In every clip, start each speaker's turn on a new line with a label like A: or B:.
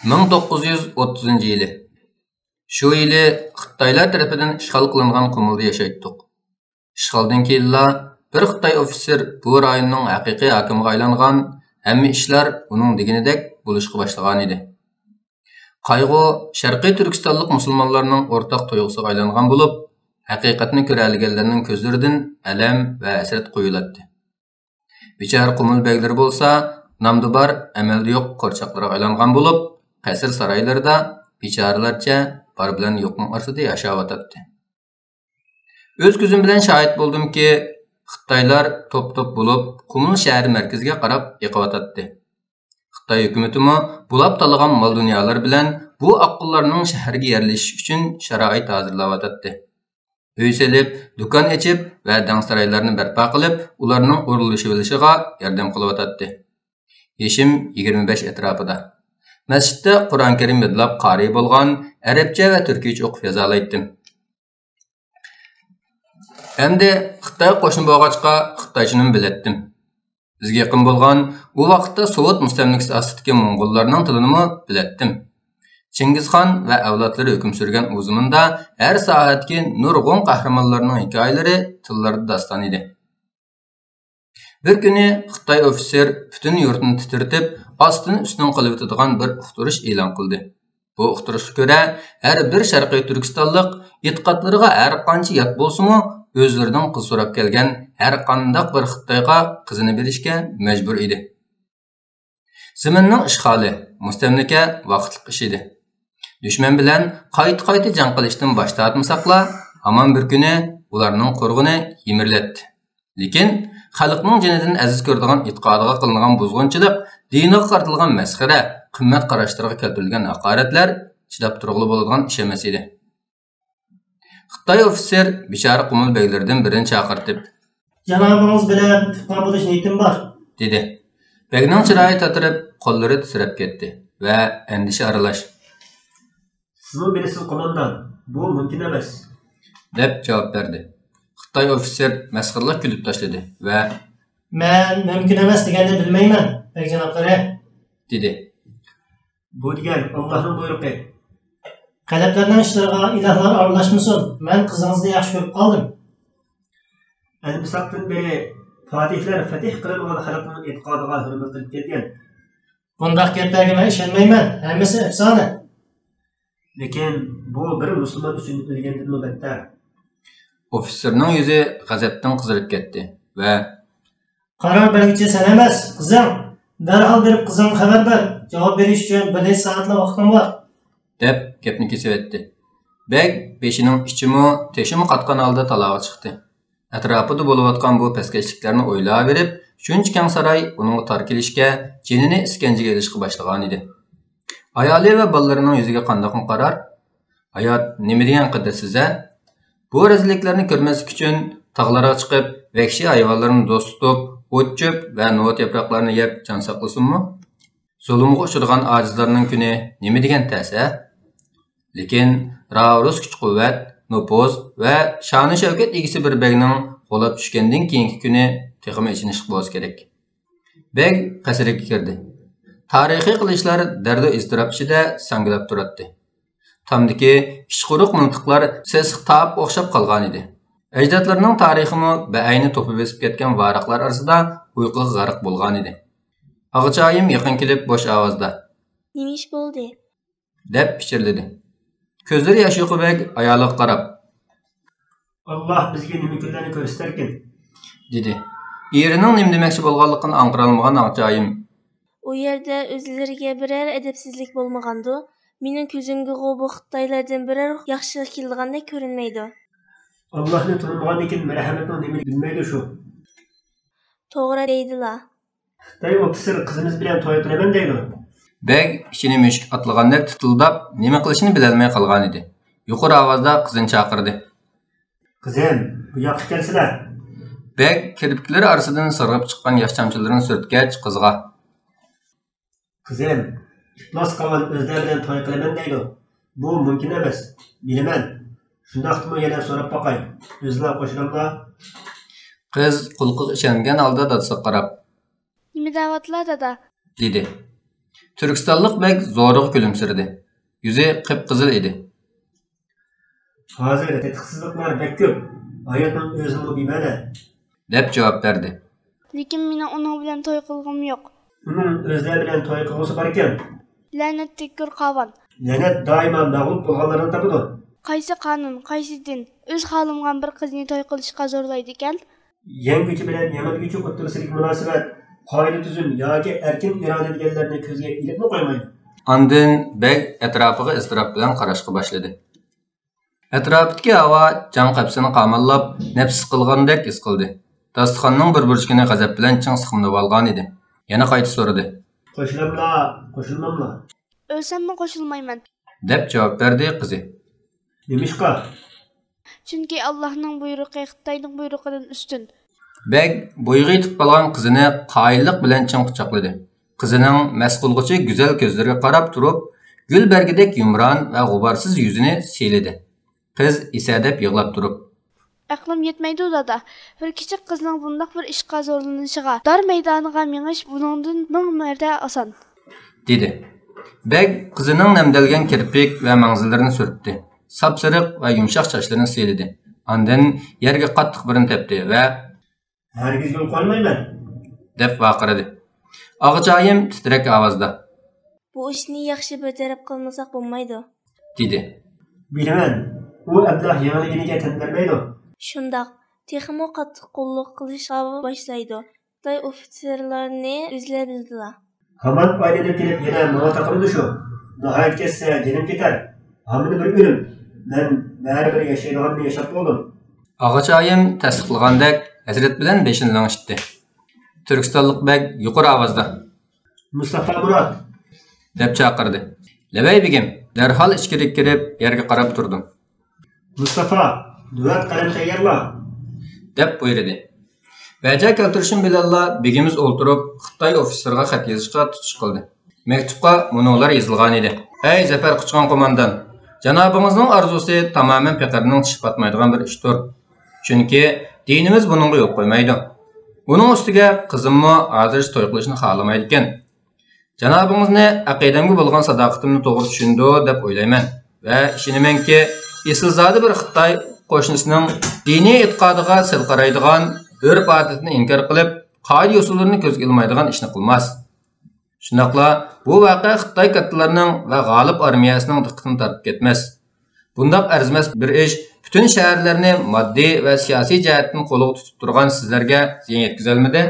A: 1930 yili. Şu yili Xitoylar tarafidan ishg'ol qilingan Qumulda yashaydik. Ishg'oldan keyinla bir Xitoy ofitser bu rayonning haqiqiy hokimiga aylangan, hamma ishlar uning deganidek bo'lishga boshlagan edi. Qayg'u Sharqiy Turkistonlik musulmonlarning o'rtaq tuyg'usiga aylangan bo'lib, haqiqatni ko'ra olganlarning ko'zlaridan alam va hasrat qo'yiladi. Bichara Qumul beglari bo'lsa, namda bor, amalda yo'q qo'rchoqlarga aylangan bo'lib, qasr saroylarida bichoralarcha bor bilan yo'qning orasida yashayotdi. O'z ko'zim bilan shohid bo'ldimki, Xitoylar top-top bo'lib Qumul shahri markaziga qarab yiqyotdi. Xitoy hukumatimi bulab talagan mol dunyolar bilan bu oqqullarning shaharga yerlashish uchun sharoit hozirlayotdi. Uy selib, do'kon ochib va dangsaroylarni barpo qilib, ularning o'rlashib-olishiga yordam qilyotdi. Yeshim 25 atrofida. Masjidda Qur'on Karim yodlab qori bo'lgan, arabcha va turkicha o'qib yoza oldim. Endi Xitoy qo'shni bo'lg'achqa Xitoychini biletdim. Bizga yaqin bo'lgan u vaqtda Sovet mustamlikasi ostidagi Mo'ng'ullarning tilini biletdim. Chingizxon va avlodlari hukm surgan u zamonda har soatga nurg'un qahramonlarning hikoyalari tillarda daston edi. Bir kuni Xitoy ofitser butun yurtni titritib, ostini ustidan qilib o'tadigan bir uqtirish e'lon qildi. Bu uqtirishga ko'ra, har bir Sharqiy Turkistonlik e'tiqodlariga har qancha yot bo'lsa-mu, o'zlaridan qiz so'rab kelgan har qanday bir Xitoyga qizini berishga majbur edi. Zaminning ishg'oli, mustamlika vaqtlik ish edi. Dushman bilan qayta jang qilishdan bosh tortmasaqla, hamon bir kuni ularning qo'rg'ini yimirlatdi. Lekin xalqning jonidan aziz ko'radigan e'tiqodiga qilingan buzg'unchilik, diniga qartilgan masxara, qimmat qarashlarga keltirilgan haqoratlar chidab turg'ili bo'ladigan ish emas edi. Xitoy ofitser bichara Qumul beglaridan birini chaqirtib,
B: "Janobingiz bilan tutqun bo'lish niyatim bor",
A: dedi. Begning chiroyi tatirib, qo'llari titrab ketdi va andisha aralash.
B: "Sizni bilasiz qo'mondan, bu mumkin emas",
A: deb javob berdi. Xitoy ofitser masxaralik kulib tashladi va
B: "Men mumkin emas deganni bilmayman, bek janoblari", dedi. "Bu degan Allohning buyrug'i. Qalblarning ishlariga ilohlar aralashmasin. Men qizingizni yaxshi ko'rib qoldim. Al-Misaqdan beri Fatihlar fatih qilingan xalqning e'tiqodiga hurmat qilib kelgan. Bundaq gaplarga men ishonmayman. Hammasi afsona. Lekin bu bir musulmon uchun o'lgandan battar."
A: Ofitserning yuzi g'azabdan qizarib ketdi va
B: "Qaror beruvchi sen emas, qizim. Darhol berib qizimga xabar ber. Javob berish uchun bir necha soatlik vaqtim bor",
A: deb gapni kesib etdi. Beg beshining ichimi, teshimi qatgan holda talog'a chiqdi. Atrofida bo'layotgan bu paskashliklarni o'ylab berib, shuncha keng saroy uning tor kelishga, jinini iskanjaga ilishga boshlagan edi. Ayoli va bolalarining yuziga qandoq qarar? Hayot nima degan qidirsiz-a? Bu rezilliklarni ko'rmaslik uchun tog'larga chiqib, vahshiy hayvonlarni do'st tutib, o't-cho'p va novot yaproqlarini yeb jon saqlasinmi? Zulmga uchragan ojizlarning kuni nima degan ta'sir? Lekin Rus kuch-quvvat, nupuz va sha'ni shavkat egisi bir begning qo'lab tushgandan keyingi kuni texmi ichinishib bo'lish kerak. Beg qasriga kirdi. Tarixiy qilishlar dardi iztirob ichida sanglab turardi. Tomdiki ishquruq mintiqlar sesiq taab o'xshab qolgan edi. Ajdodlarning tariximi beayni to'pib besib ketgan varaqlar orasida uyquga g'arq bo'lgan edi. Og'achayim yaqin kelib bo'sh ovozda
C: "Nima ish bo'ldi?"
A: deb pichirladi. Ko'zlari yosh yo'qibek ayoliga qarab,
B: "Alloh bizga nima kunlarni ko'rsatarkin", dedi.
A: Erining nima demoqchi bo'lganligini anqira olmagan Og'achayim,
C: "U yerda o'zlariga biror adabsizlik bo'lmagandu. Mening ko'zimga bu Xitoylardan biror yaxshilik kelgandek ko'rinmaydi."
B: "Allohni tanımagandan keyin marhamatning nimani bilmaydi shu."
C: "To'g'ri deydilar.
B: Xitoy ofitser qizimiz bilan to'y qilaman deydi."
A: Beg ishini mushuk atlagandek tutildab, nima qilishini bilolmay qolgan edi. Yuqori ovozda qizini chaqirdi.
B: "Qizim, bu yoqqa kelsizlar."
A: Beg kirpiklar orasidan sirg'ib chiqqan yosh chamchilarini surtgach qizga,
B: "Qizim, iflos qilgan o'zlar bilan to'y qilaman deydi. Bu mumkin emas. Bilaman. Shundaqmi yana so'rab boqay. O'zlar qo'shilganlar."
A: Qiz qulqiga ishongan holda dadasiga qarab,
C: "Nima da'vatlar dada?"
A: dedi. Turkistonlik bek zo'rg'a kulimsirdi. Yuzi qip-qizil edi.
B: Hozir tetkisizliklar bek ko'p. Hayotning o'zini bilmadi.
A: deb javob berdi.
C: Lekin meni uning bilan to'y qilg'im yo'q.
B: Uning o'zlari bilan to'y qilg'usi bor ekan.
C: La'nat tekkur qavon.
B: La'nat doimo mag'lub bo'lganlarni topadi.
C: Qaysi qonun, qaysi din o'z xohlamgan bir qizni to'y qilishga zo'rlaydi ekan?
B: Yangichi bilan yamatguchi o'rtasidagi munosabat, qoida tuzum yoki erkin iroda deganlarni ko'zga ilibmi qo'ymaydi.
A: Andin bek atrofiga iztirob bilan qarashga boshladi. Atrofdagi havo jon qapsini qamallab, nafs qilgandek his qildi. Dasturxonning bir burchini g'azab bilan ching siqimlab olgan edi. Yana qayta so'radi.
B: Qo'shilmamla.
C: O'lsammi qo'shilmayman,
A: deb javob berdi qizi.
B: Nemishqa?
C: Chunki Allohning buyrug'i Xitoyning buyrug'idan ustun.
A: Bek bo'yga yetib qolgan qizini qoyillik bilan ching quchoqladi. Qizining mas'ulg'ichi go'zal ko'zlariga qarab turib, gul bergidek yumron va g'uborsiz yuzini siyladi. Qiz esa deb yig'lab turib,
C: Aqlim yetmaydi dada. Bir kichik qizning bunday bir ishga zo'rlanishiga, dar maydoniga menish buningdan ming marta oson,
A: dedi. Bek qizining namdalgan kirpik va mangzillarini surtdi. Sapsariq va yumshoq sochlarini siyladi. Ondan yerga qattiq birini tepdi va
B: Hargiz yo'l qo'ymayman,
A: deb vaqiradi. Og'ichoyim titrak ovozda.
C: Bu ishni yaxshi bajarib qilmasak bo'lmaydi,
B: dedi. Bilaman, u Abdullah yangiliginiga tandirmaydi.
C: Shundoq, texmo qattiq qo'lliq qilishga boshlaydi. Xitoy ofitserlarni o'zlari bildilar.
B: Hamon oiladan kelib yana nima taqildi shu. Nihoyat ketsa jinim ketar. Hamini bir o'lim. Men baribir yashaydiganni yashab bo'ldim.
A: Og'ichoyim tasdiqlagandek hazrat bilan beshini langishdi. Turkistonlik bek yuqori ovozda.
B: Mustafa Murod,
A: deb chaqirdi. Labay begim, darhol ichkariga kirib yerga qarab turdim.
B: Mustafa, duat qalam tayyorla,
A: deb buyurdi. Baja keltirishim bilan begimiz o'ltirib Xitoy ofiseriga xat yozishga tutish qildi. Maktubga munolar yozilgan edi. Ey Zafar Quchqon qo'mondan, janobingizning orzusi tamoman faqirning tish batmaydigan bir ishdir. Chunki dinimiz buningga yo'l qo'ymaydi. Uning ustiga qizimmi hozir to'y qilishni xohlamaydi ekan. Janobingizni aqidamga bo'lgan sadoqatimni to'g'ri tushundi deb o'ylayman va ishonamanki, Islzodi bir Xitoy qo'shnisining diniy e'tiqodiga sil qaraydigan, urf-odatini inkor qilib, qoida usullarini ko'zga ilmaydigan ishni qilmas. Shundaqla bu voqea Xitoy kattalarining va g'olib armiyasining diqqatini tortib ketmas. Bundaq arzimas bir ish bütün shaharlarni moddiy va siyosiy jihatdan qo'lga tutib turgan sizlarga ziyon yetkazolmadi.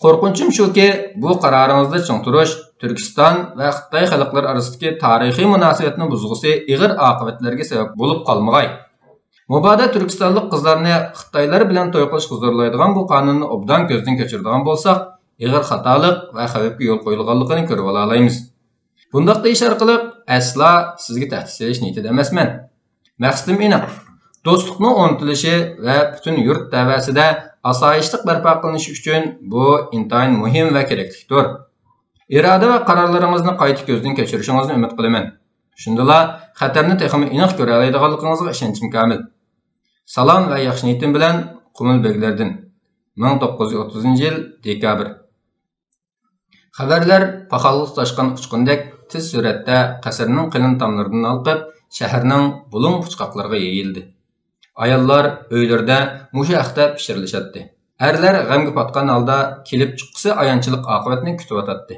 A: Qo'rqinchim shuki, bu qaroringizda ching turish Turkiston va Xitoy xalqlari orasidagi tarixiy munosabatni buzg'usi ig'ir oqibatlarga sabab bo'lib qolmag'ay. Mabodo Turkistonlik qizlarni Xitoylar bilan to'y qilish huzurlaydigan bu qonunni obdan ko'zdan kechiradigan bo'lsak, ig'ir xatolik va xavfga yo'l qo'yilganligini ko'rib olaymiz. Bundaq deyish orqali asla sizga tahdid selish niyatida emasman. Maqsadim aniq. Do'stlikning o'rnatilishi va butun yurt davasida asoyishlik barpo qilinishi uchun bu intayin muhim va keraklidir. Iroda va qarorlaringizni qayta ko'zdan kechirishingizni umid qilaman. Shundala xatarni texmi aniq ko'ra oladiganligingizga ishonchim komil. Salom va yaxshi niyatim bilan Qumul Beglardan 1930-yil dekabr. Xabarlar paxalliq toshqin uchqundek tez suratda qasrning qilin tomlaridan olqib, shaharning bulung puchqoqlariga yeyildi. Ayollar uylarda mushu haqda pishirilishadi. Erlar g'amga patgan holda kelib chiqqisi ayonchilik oqibatini kutib o'tadi.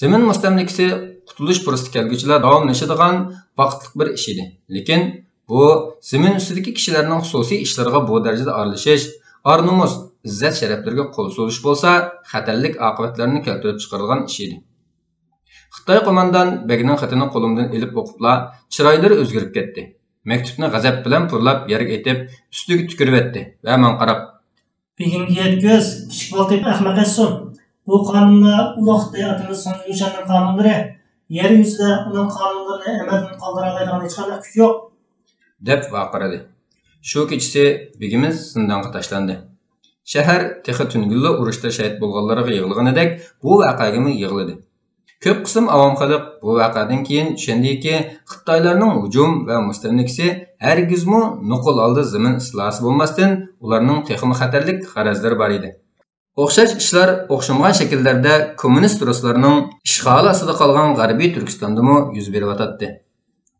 A: Zemin mustamlikasi qutulish fursati kelguchilar davomlashadigan vaqtlik bir ish edi. Lekin bu zemin ustidagi kishilarning xususiy ishlariga bu darajada aralashish, ar-nomus, izzat sharaflarga qo'l so'lish bo'lsa, xatarlik oqibatlarini keltirib chiqaradigan ish edi. Xitoy qo'mondan Begning xatini qo'limdan ilib o'qiblar, chiroylari o'zgarib ketdi. Maktubni g'azab bilan purlab yerga etib, ustiga tukirib etdi va men qarab,
B: Begimga yetkoz, kichik bo'lib ahmoq etsin. Bu qonunda ulug' Xitoyatimiz so'nggi o'shanning qonunlari, yer yuzida uning qonunlarini amaldan qoldira oladigan hech qanday kuch yo'q,
A: deb vaqiradi. Shu kechasi Begimiz zindonga tashlandi. Shahar texi tungilli urushda shahid bo'lganlarga yig'ilganidek bu voqeaga yig'ildi. Ko'p qism avom xalq bu voqeadan keyin tushundiki, Xitoylarning hujum va mustamlikasi hargizmi nuqul oldi zamin islosi bo'lmasdan, ularning texmi xatarlik g'arazlari bor edi. O'xshash ishlar o'xshamagan shakllarda kommunist ruslarning ishg'oli ostida qolgan G'arbiy Turkistondami yuz beryotdi.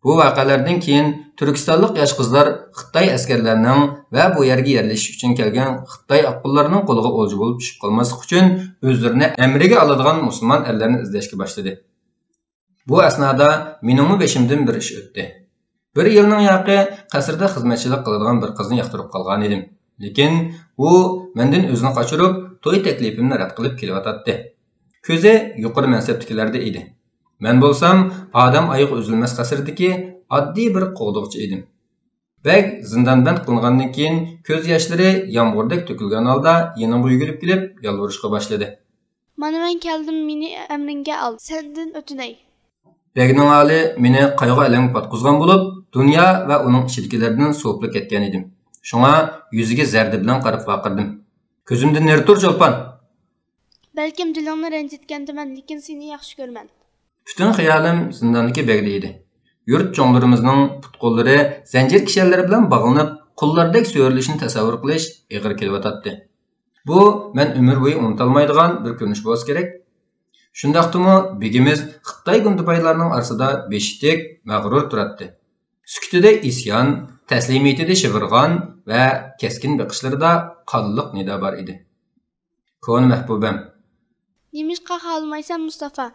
A: Bu voqealardan keyin turkistonlik yosh qizlar Xitoy askarlarining va bu yerga yerlashish uchun kelgan Xitoy oqqullarning qo'liga o'lja bo'lib tushib qolmaslik uchun o'zlarini amriga oladigan musulmon erlarni izlashga boshladi. Bu asnoda mening beshimdan bir ish o'tdi. Bir yilning yoqi qasrda xizmatchilik qiladigan bir qizni yoqtirib qolgan edim. Lekin u mendan o'zini qochirib, to'y taklifimni rad qilib kelyotdi. Ko'zi yuqori mansabdagilarda edi. Men bo'lsam, odam oyoq uzilmas qasrdagi oddiy bir qo'g'diqchi edim. Bag zindonband qilingandan keyin ko'z yoshlari yomg'irdak to'kilgan holda yanimga yugurib kelib, yolvorishga boshladi.
C: Mana men keldim, meni amringga ol. Sendan o'tinay.
A: Bagning holi meni qayg'u alamga patqizgan bo'lib, dunyo va uning ichidagilardan so'plab ketgan edim. Shunga yuziga zarda bilan qarab baqirdim. Ko'zimdan nari tur, Cho'lpon.
C: Balkim dilingni ranjitgandiman, lekin seni yaxshi ko'rman.
A: Bütün xiyolim zindondagi bagda edi. Yurt cho'nglarimizning put-qo'llari zanjir kishanlari bilan bog'lanib, qullardek so'rilishini tasavvur qilish og'ir kelyotdi. Bu men umr bo'yi unutolmaydigan bir ko'rinish bo'lsa kerak. Shundaqdimi begimiz Xitoy gundupaylarining orasida beshitik, mag'rur turardi. Sukutida isyon, taslimiyatida shivirg'on va keskin biqishlarida qonliq nido bor edi. Ko'n mahbubam.
C: Nimishqa qolmaysan Mustafa?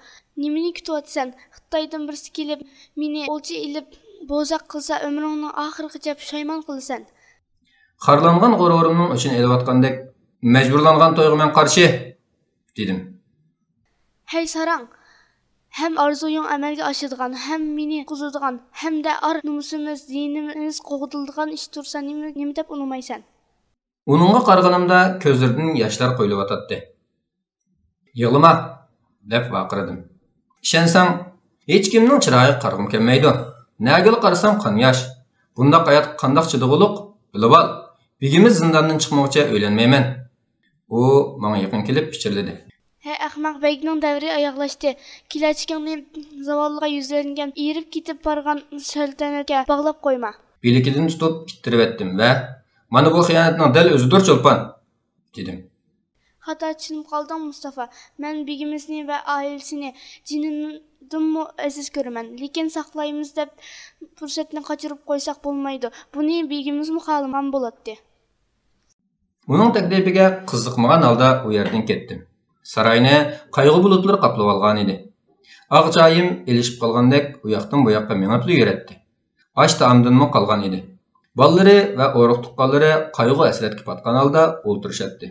C: Nimani kutyapsan? Xitoydan birisi kelib, meni o'lcha ilib, bo'zaq qilsa, umringning oxirigacha pushaymon qilasan.
A: Xorlangan g'ururimning uchun elayotgandek majburlangan to'yga men qarshi dedim.
C: Hey sarang, hem arzuyun amalga oshadigan, hem meni quzadigan, hamda ar nomusimiz, dinimiz qo'g'dildigan ish tursa nima deb unumaysan?
A: Uningga qaraganimda ko'zlaridan yoshlar quyulayotdi. Yig'lama deb vaqiradim. Ishonsang, hech kimning chiroyi qarg'im kelmaydi. Nagil qarasam qon yosh. Bundaq hayot qandoq chidig'uliq? Bilib ol. Begimiz zindondan chiqmoqcha o'ylanmayman. U menga yaqin kelib pichirladi.
C: Hey ahmoq, begning davri oyoqlashdi. Kelachagingni zavolga yuzlangan, erib ketib borgan sultonga bog'lab qo'yma.
A: Bilikidan tutib ittirib etdim va mana bu xiyonatning dal o'zidir, Cho'lpon dedim.
C: Xato tushunib qolding Mustafa. Men begimizni va oilasini jinimdinmi aziz ko'raman. Lekin saqlaymiz deb fursatni qochirib qo'ysak bo'lmaydi. Buni begimiz muxoliman bo'ladi.
A: Uning taklifiga qiziqmagan holda u yerdan ketdim. Saroyni qayg'u bulutlari qoplab olgan edi. Og'joyim elishib qolgandek u yoqdan bu yoqqa menib yurardi. Osh taomdanmi qolgan edi. Bollari va o'roq tuqqanlari qayg'u asratga patgan holda o'ltirishadi.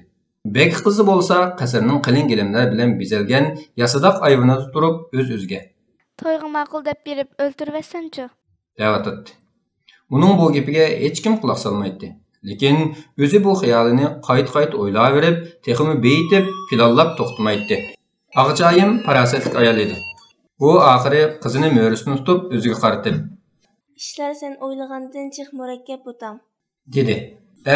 A: Bek qizi bo'lsa qasrning qalin gilimlar bilan bezalgan yasadoq ayvonida turib o'z-o'ziga.
C: To'yga ma'qul deb berib o'ltirvasan-chi?
A: Devatdi. Uning bu gapiga hech kim quloq solmaydi. Lekin o'zi bu xayolini qayt-qayt o'ylayverib, texmi beyitib, planlab to'xtamaydi. Og'joyim farosatli ayol edi. U oxiri qizini mo'risini tutib o'ziga qaratib,
C: "Ishlar sen o'ylagandan chiq murakkab o'tam",
A: dedi.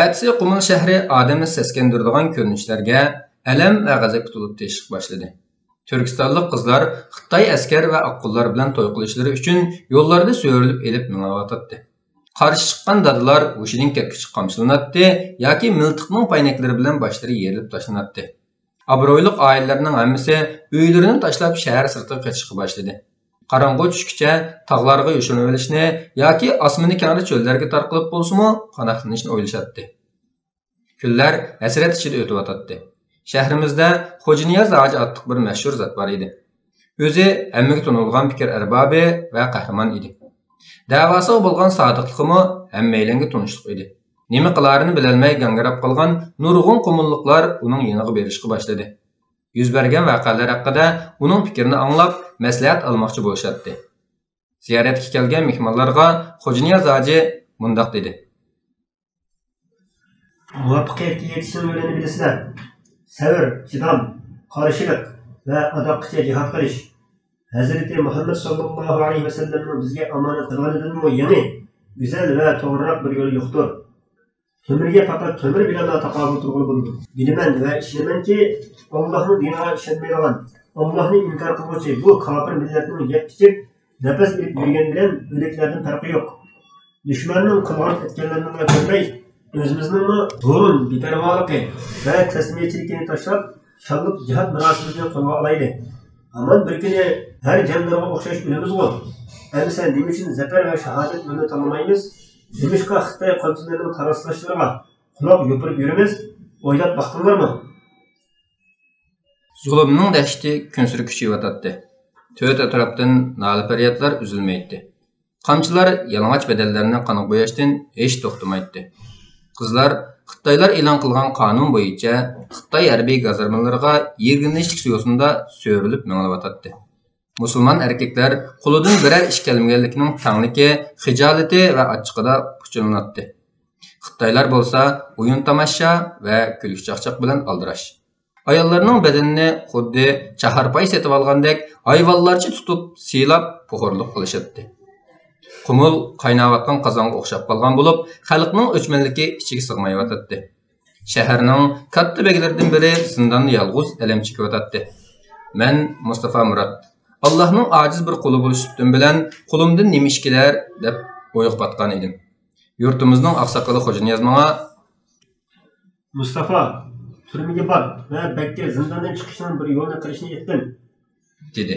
A: Ertasi Qumul shahri odamni seskandiradigan ko'rinishlarga alam va g'azabga to'lib teshib boshladi. Turkistonlik qizlar Xitoy askar va oqqullar bilan to'y qilishlari uchun yo'llarda so'rilib elib minayotdi. Qarshi chiqqan dadalar o'shining ketkichi qamchilanatdi yoki miltiqning paynaklari bilan boshlari yerilib tashlanatdi. Obro'li oilalarning hammasi uylarini tashlab shahar sirtiga qochishga boshladi. Qarong'u tushguncha tog'larga yoshinib olishni yoki osmoni kengri cho'llarga tarqalib bo'lsa-mu, qanoqlanishni o'ylashadi. Kunlar hasrat ichida o'tib. Shahrimizda Xo'janiyoz Hoji otliq bir mashhur zot bor edi. O'zi hammaga tanilgan fikr arbobi va qahramon edi. Davosiga bo'lgan sodiqligimi hammaylanga tunishliq edi. Nima qilarini bilolmay gangrab qolgan nurg'un qumulliqlar uning yeniga berishga boshladi. Yuz bergan voqealar haqida uning fikrini anglab, maslahat olmoqchi bo'lishadi. Ziyoratga kelgan mehmonlarga Xo'janiyoz Hoji mundaq dedi:
B: Muvaffaqiyatga yetishning yo'lini bilasizlar. Sabr, chidam, qarshilik va adoqqicha jihad qilish. Hazrati Muhammad sallallohu alayhi vasallamning bizga omonat qilganidan yana go'zal va to'g'riroq bir yo'l yo'qdir. Temirga faqat temir bilan taqobil turg'ili bo'ldi. Bilaman va ishonamanki, Allohning diniga ishonmaydigan, Allohni inkor qiluvchi bu kofir millatning yetkichib nafas olib yurgan bilan o'liklardan farqi yo'q. Dushmanning qilgan etganlarini ko'rmay, o'zimizning burun beparvoligi va tasmiyatchilikni tashlab shalliq jihad marosimini qo'lga olaydi. Aman bir kuni har jandarga o'xshash o'lamiz-ku. Endi sen nima uchun zafar va shahodat yo'lini tanlamaymiz? Nimishqa Xitoy qonunlarining taraslashlariga quloq yopirib yuramiz? O'ylab baqdinglarmi?
A: Zulmning dahshati kunsiri kuchayotdi. To'rt atrofdan noli-faryodlar uzilmaydi. Qamchilar yalang'och badallarni qanib bo'yashdan hech to'xtamaydi. Qizlar Xitoylar e'lon qilgan qonun bo'yicha Xitoy harbiy gazarmalariga yirginishlik yo'sinda so'rilib menglayotdi. Musulmon erkaklar qo'lidan birer ish kelmaganligining tangligi, xijolati va achchiqida puchlanadi. Xitoylar bo'lsa o'yin tomosha va kulgi chaqchaq bilan aldirash. Ayollarning badanini xuddi chaharpay setib olgandek hayvonlarcha tutib, siylab po'xirlik qilishibdi. Qumul qaynayotgan qozonga o'xshab qolgan bo'lib, xalqning o'chmanligi ichiga sig'mayotdi. Shaharning katta beglaridan biri zindonda yolg'iz alam chekayotdi. Men Mustafa Murat. Allohning ojiz bir quli bo'lishim bilan qo'limdan nima ish kelar deb o'yib batgan edim. Yurtimizning oqsoqoli Xo'janiyaz menga
B: Mustafa turmaga bor va Bakka zindondan chiqishning bir yo'lini qilishni aytdim,
A: dedi.